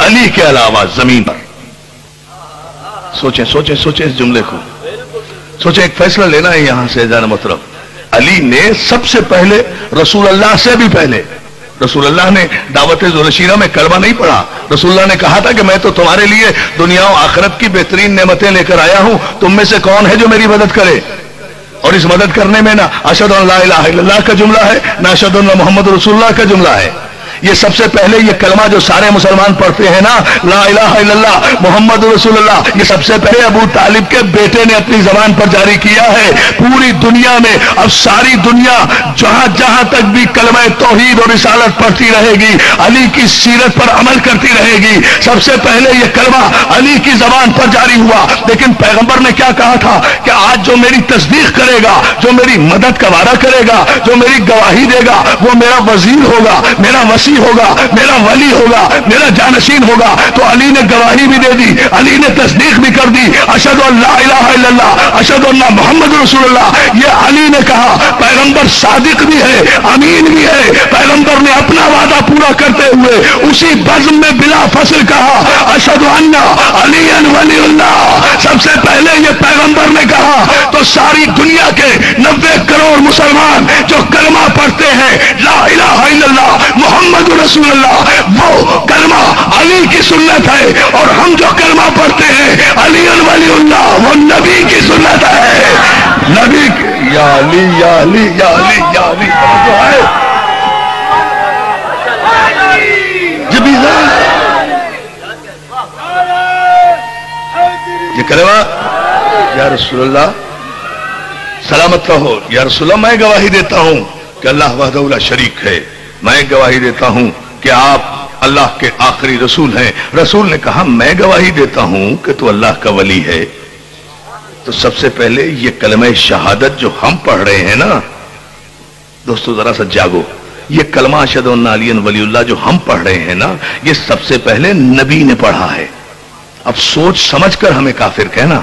علی کے علاوہ زمین پر. سوچیں سوچیں سوچیں اس جملے کو سوچیں. ایک فیصلہ لینا ہے یہاں سے جان محترم. علی نے سب سے پہلے رسول اللہ سے بھی پہلے رسول اللہ نے دعوت ذوالشیرہ میں کلمہ نہیں پڑھا. رسول اللہ نے کہا تھا کہ میں تو تمہارے لیے دنیا و آخرت کی بہترین نعمتیں لے کر آیا ہوں, تم میں سے کون ہے جو میری مدد کرے؟ اور اس مدد کرنے میں نہ اشہد ان لا الہ الا اللہ کا جملہ ہے, نہ اشہد ان محمد رسول اللہ کا جملہ ہے. یہ سب سے پہلے یہ کلمہ جو سارے مسلمان پڑھتے ہیں نا, لا الہ الا اللہ محمد رسول اللہ, یہ سب سے پہلے ابو طالب کے بیٹے نے اپنی زبان پر جاری کیا ہے. پوری دنیا میں اب ساری دنیا جہاں جہاں تک بھی کلمہ توحید اور رسالت پڑھتی رہے گی, علی کی سیرت پر عمل کرتی رہے گی. سب سے پہلے یہ کلمہ علی کی زبان پر جاری ہوا. لیکن پیغمبر نے کیا کہا تھا کہ آج جو میری تصدیق کرے گا, جو میری مدد کا وعدہ کرے گا, جو میری گواہی دے گا, وہ میرا وزیر ہوگا, میرا ہوگا, میرا ولی ہوگا, میرا جانشین ہوگا. تو علی نے گواہی بھی دے دی, علی نے تصدیق بھی کر دی. اشہد ان لا الہ الا اللہ, اشہد ان محمد رسول اللہ. یہ علی نے کہا. پیغمبر صادق بھی ہے, امین بھی ہے. پیغمبر نے اپنا وعدہ پورا کرتے ہوئے اسی بزم میں بلا فصل کہا اشہد ان علی ولی اللہ. سب سے پہلے یہ پیغمبر نے کہا تو ساری دنیا کے 90 کروڑ مسلمان جو کلمہ پڑھتے ہیں لا الہ الا اللہ محمد رسول اللہ, وہ کلمہ علی کی سنت ہے. اور ہم جو کلمہ پڑھتے ہیں علی ولی اللہ, وہ نبی کی سنت ہے. نبی کی یا علی یا علی یا علی یا علی جو ہے یہ کلمہ یا رسول اللہ سلامت رہو. یا رسول اللہ میں گواہی دیتا ہوں کہ اللہ وحدہ لا شریک ہے. میں گواہی دیتا ہوں کہ آپ اللہ کے آخری رسول ہیں. رسول نے کہا میں گواہی دیتا ہوں کہ تو اللہ کا ولی ہے. تو سب سے پہلے یہ کلمہ شہادت جو ہم پڑھ رہے ہیں نا دوستو, ذرا سا جاگو. یہ کلمہ اشہد ان علی ولی اللہ جو ہم پڑھ رہے ہیں نا, یہ سب سے پہلے نبی نے پڑھا ہے. اب سوچ سمجھ کر ہمیں کافر کہنا.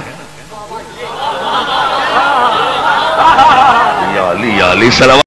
یا علی صلوات